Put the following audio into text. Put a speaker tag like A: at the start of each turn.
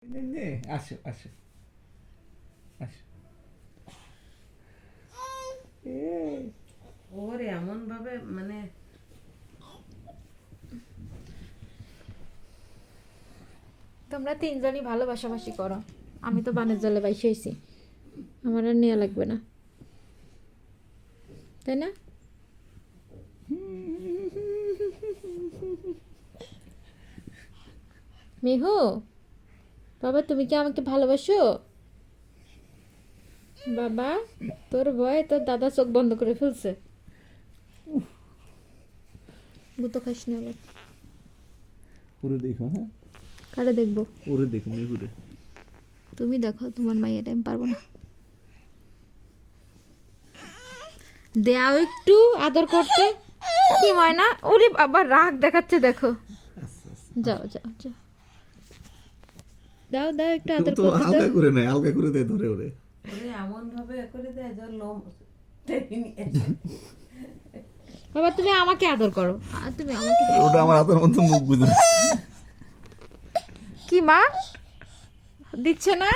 A: আসো আসো আসো।
B: ওর এমন ভাবে মানে
C: তোমরা তিনজনই ভালোবাসাবাসি করো, আমি তো বানের জলে বাইসে হয়েছি, আমার আর নেওয়া লাগবে না, তাই না? মিহু, বাবা তুমি কি আমাকে ভালোবাসো? বাবা, তোর ভয় তোর দাদা চোখ বন্ধ করে ফেলছে। গুতো খাস না আবার।
A: ওরে দেখো, হ্যাঁ
C: কারে দেখবো?
A: ওরে দেখো মেঘুরে।
C: তুমি দেখো, তোমার মাইয়া টাইম পারবো না। দেও একটু আদর করতে। কি ময়না, ওরে বাবা রাগ দেখাচ্ছে দেখো। যাও যাও যাও, দাও দাও একটু আদর
A: তো
C: করতে
A: হালকা
C: দাও।
A: করে নেয়, হালকা করে দেয় ধরে ওরে।
B: ওরে এমন ভাবে করে দেয় যে ওর লোম টেনে নিয়ে যায়।
C: বাবা তুমি আমাকে আদর করো, আর তুমি আমাকে
A: ওটা আমার হাতের মধ্যে মুখ বুঝে।
C: কি মা দিচ্ছে না?